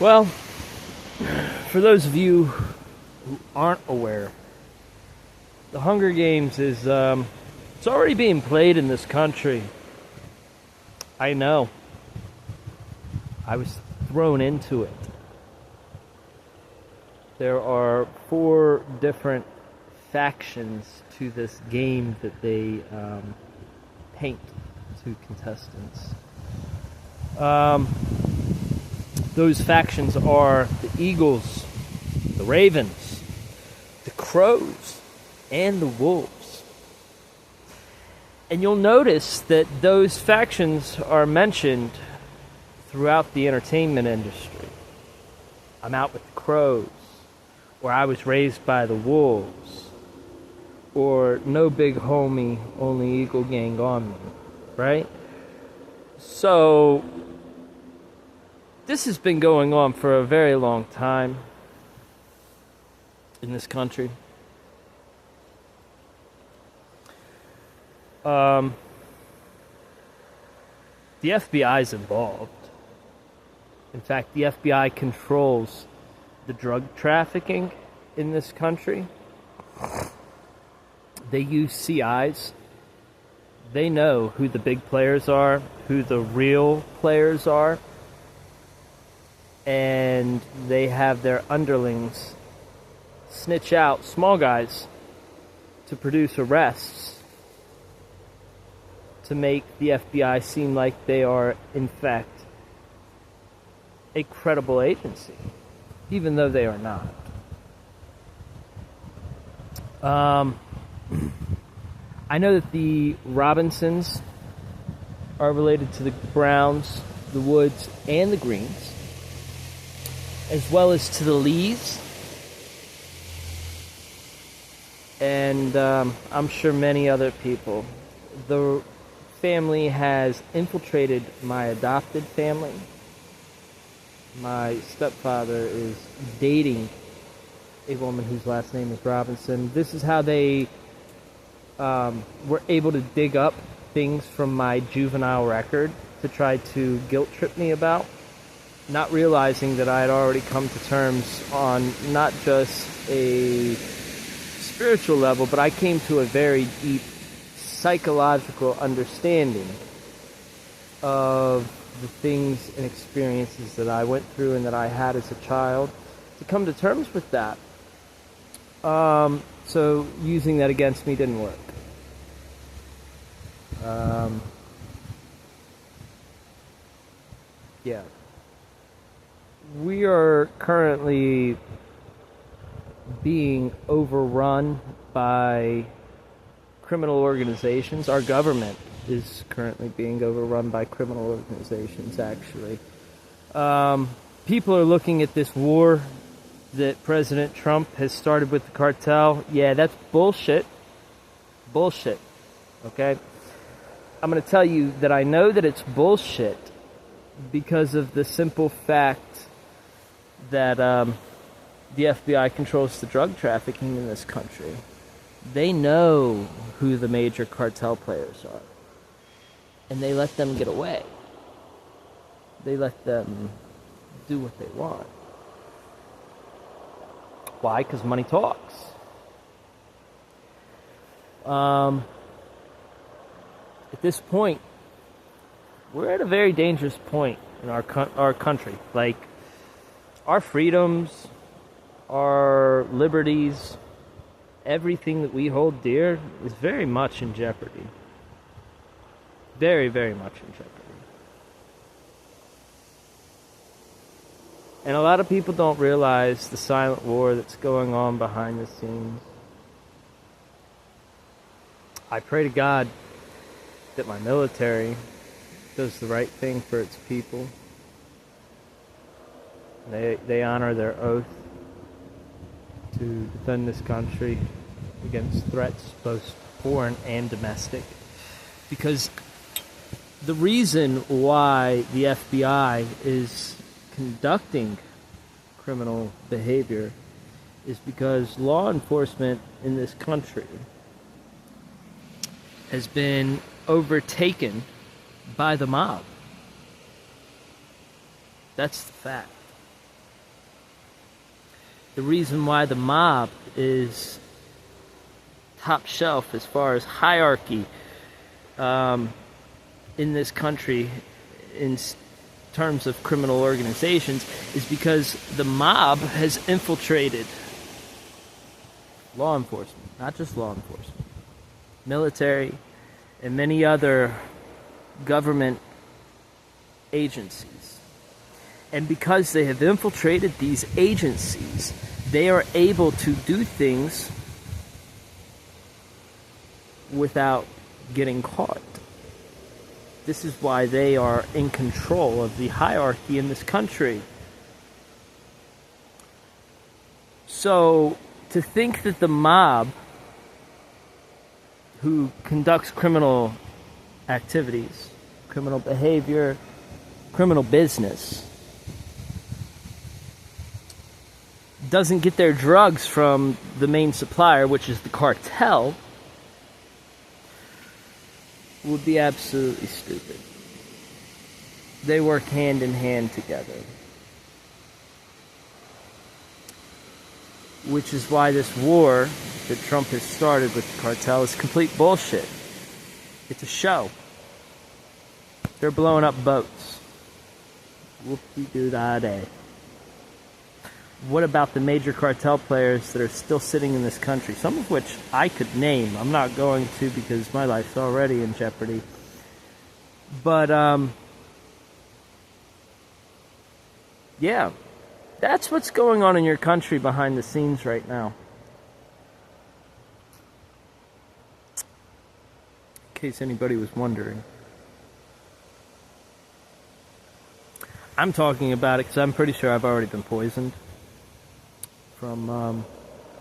Well, for those of you who aren't aware, the Hunger Games is it's already being played in this country. I know. I was thrown into it. There are 4 different factions to this game that they paint to contestants. Those factions are the Eagles, the Ravens, the Crows, and the Wolves. And you'll notice that those factions are mentioned throughout the entertainment industry. I'm out with the Crows, or I was raised by the Wolves, or no big homie, only Eagle gang on me, right? So this has been going on for a very long time in this country. The FBI is involved. In fact, the FBI controls the drug trafficking in this country. They use CIs. They know who the big players are, who the real players are, and they have their underlings snitch out small guys to produce arrests to make the FBI seem like they are, in fact, a credible agency, even though they are not. I know that the Robinsons are related to the Browns, the Woods, and the Greens, as well as to the Lees, and I'm sure many other people. The family has infiltrated my adopted family. My stepfather is dating a woman whose last name is Robinson. This is how they were able to dig up things from my juvenile record to try to guilt trip me about, not realizing that I had already come to terms on not just a spiritual level, but I came to a very deep psychological understanding of the things and experiences that I went through and that I had as a child, to come to terms with that. So using that against me didn't work. Yeah. We are currently being overrun by criminal organizations. Our government is currently being overrun by criminal organizations, actually. People are looking at this war that President Trump has started with the cartel. Yeah, that's bullshit. Bullshit. Okay? I'm going to tell you that I know that it's bullshit because of the simple fact that the FBI controls the drug trafficking in this country. They know who the major cartel players are. And they let them get away. They let them do what they want. Why? Because money talks. At this point, we're at a very dangerous point in our country. Like, our freedoms, our liberties, everything that we hold dear is very much in jeopardy. Very, very much in jeopardy. And a lot of people don't realize the silent war that's going on behind the scenes. I pray to God that my military does the right thing for its people. They honor their oath to defend this country against threats, both foreign and domestic. Because the reason why the FBI is conducting criminal behavior is because law enforcement in this country has been overtaken by the mob. That's the fact. the reason why the mob is top shelf as far as hierarchy in this country in terms of criminal organizations is because the mob has infiltrated law enforcement, not just law enforcement, military, and many other government agencies. And because they have infiltrated these agencies, they are able to do things without getting caught. This is why they are in control of the hierarchy in this country. So, to think that the mob who conducts criminal activities, criminal behavior, criminal business, doesn't get their drugs from the main supplier, which is the cartel, would be absolutely stupid. They work hand in hand together. Which is why this war that Trump has started with the cartel is complete bullshit. It's a show. They're blowing up boats. Whoop-de-doo-da-day. What about the major cartel players that are still sitting in this country? Some of which I could name. I'm not going to because my life's already in jeopardy. But, yeah. That's what's going on in your country behind the scenes right now. In case anybody was wondering. I'm talking about it because I'm pretty sure I've already been poisoned. From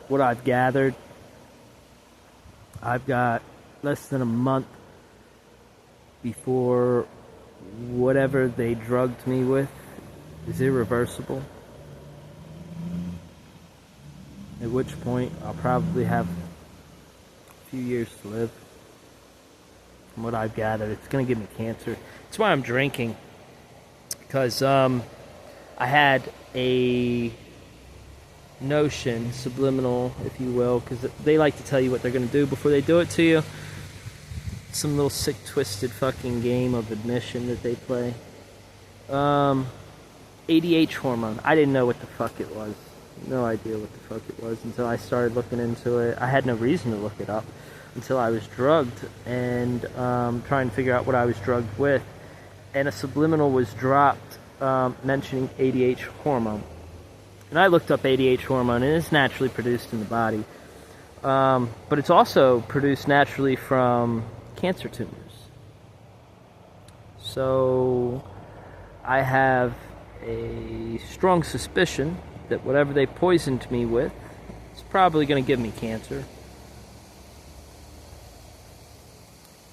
what I've gathered, I've got less than a month before whatever they drugged me with is irreversible. At which point I'll probably have a few years to live. From what I've gathered, it's going to give me cancer. That's why I'm drinking. Because I had a notion, subliminal, if you will, because they like to tell you what they're going to do before they do it to you. Some little sick, twisted fucking game of admission that they play. ADH hormone. I didn't know what the fuck it was. No idea what the fuck it was until I started looking into it. I had no reason to look it up until I was drugged and trying to figure out what I was drugged with. And a subliminal was dropped mentioning ADH hormone. And I looked up ADH hormone, and it's naturally produced in the body. But it's also produced naturally from cancer tumors. So I have a strong suspicion that whatever they poisoned me with is probably going to give me cancer.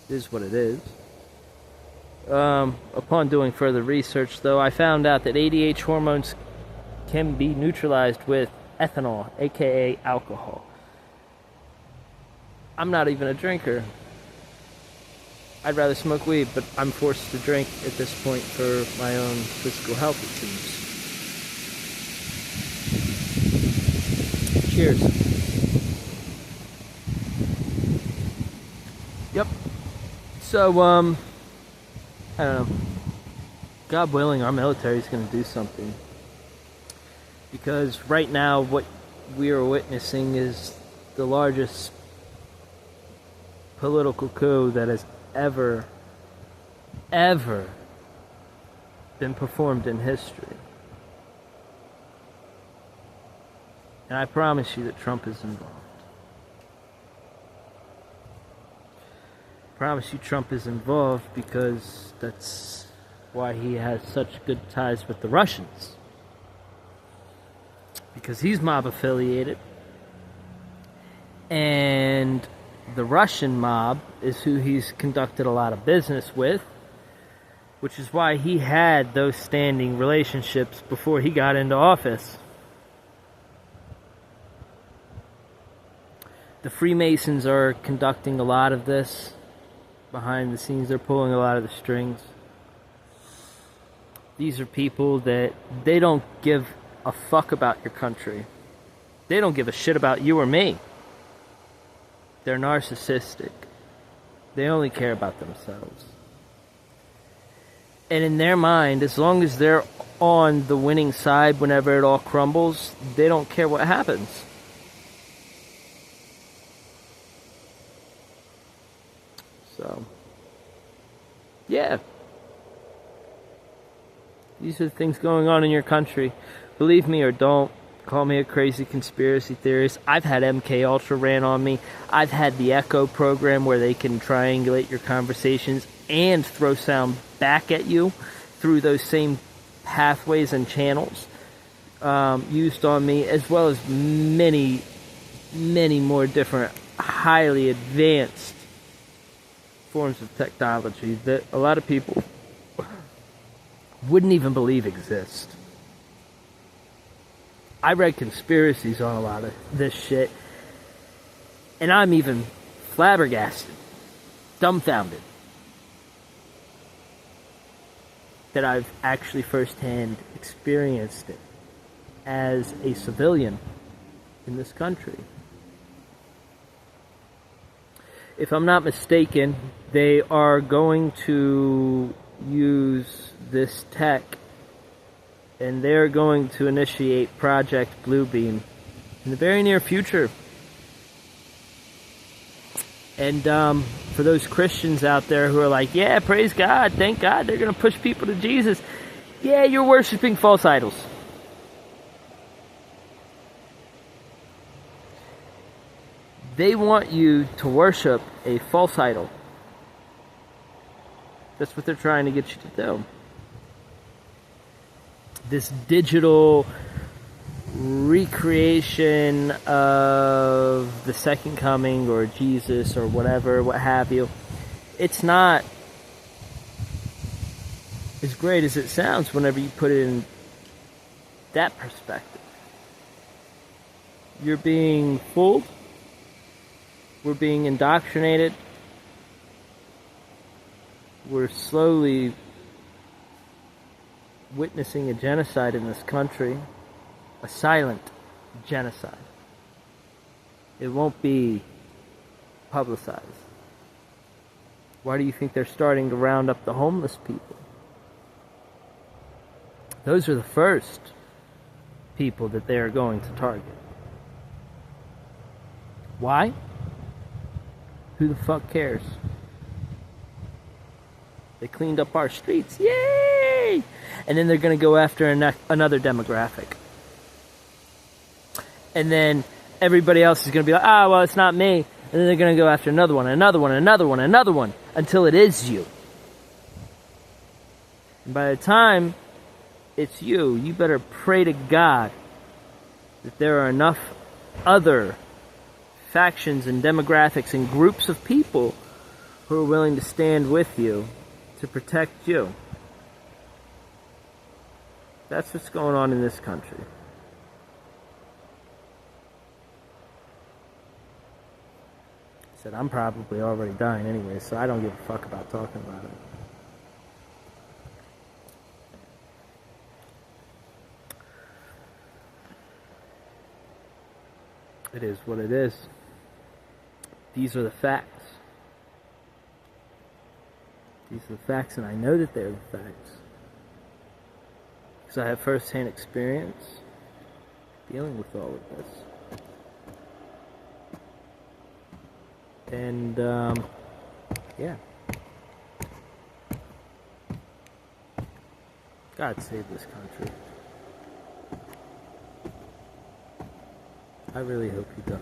It is what it is. Upon doing further research, though, I found out that ADH hormones can be neutralized with ethanol, aka alcohol. I'm not even a drinker. I'd rather smoke weed, but I'm forced to drink at this point for my own physical health, it seems. Cheers. Yep. So, I don't know. God willing, our military is going to do something. Because right now, what we are witnessing is the largest political coup that has ever been performed in history. And I promise you that Trump is involved. I promise you Trump is involved because that's why he has such good ties with the Russians. Because he's mob affiliated. And the Russian mob is who he's conducted a lot of business with. Which is why he had those standing relationships before he got into office. The Freemasons are conducting a lot of this behind the scenes. They're pulling a lot of the strings. These are people that they don't give a fuck about your country. They don't give a shit about you or me. They're narcissistic. They only care about themselves. And in their mind, as long as they're on the winning side whenever it all crumbles, they don't care what happens. So, yeah. These are the things going on in your country. Believe me or don't. Call me a crazy conspiracy theorist. I've had MK Ultra ran on me. I've had the Echo program where they can triangulate your conversations and throw sound back at you through those same pathways and channels used on me, as well as many, many more different highly advanced forms of technology that a lot of people wouldn't even believe exist. I read conspiracies on a lot of this shit, and I'm even flabbergasted, dumbfounded, that I've actually firsthand experienced it as a civilian in this country. If I'm not mistaken, they are going to use this tech, and they're going to initiate Project Bluebeam in the very near future. And for those Christians out there who are like, yeah, praise God, thank God, they're going to push people to Jesus. Yeah, you're worshiping false idols. They want you to worship a false idol. That's what they're trying to get you to do. This digital recreation of the second coming or Jesus or whatever, what have you. It's not as great as it sounds whenever you put it in that perspective. You're being fooled. We're being indoctrinated. We're slowly witnessing a genocide in this country, a silent genocide. It won't be publicized. Why do you think they're starting to round up the homeless people? Those are the first people that they are going to target. Why? Who the fuck cares? They cleaned up our streets. Yay! And then they're going to go after another demographic. And then everybody else is going to be like, well, it's not me. And then they're going to go after another one, another one, another one, another one, until it is you. And by the time it's you, you better pray to God that there are enough other factions and demographics and groups of people who are willing to stand with you to protect you. That's what's going on in this country. I said, I'm probably already dying anyway, so I don't give a fuck about talking about it. It is what it is. These are the facts. These are the facts, and I know that they're the facts. Because I have first-hand experience dealing with all of this. And, yeah. God save this country. I really hope he does.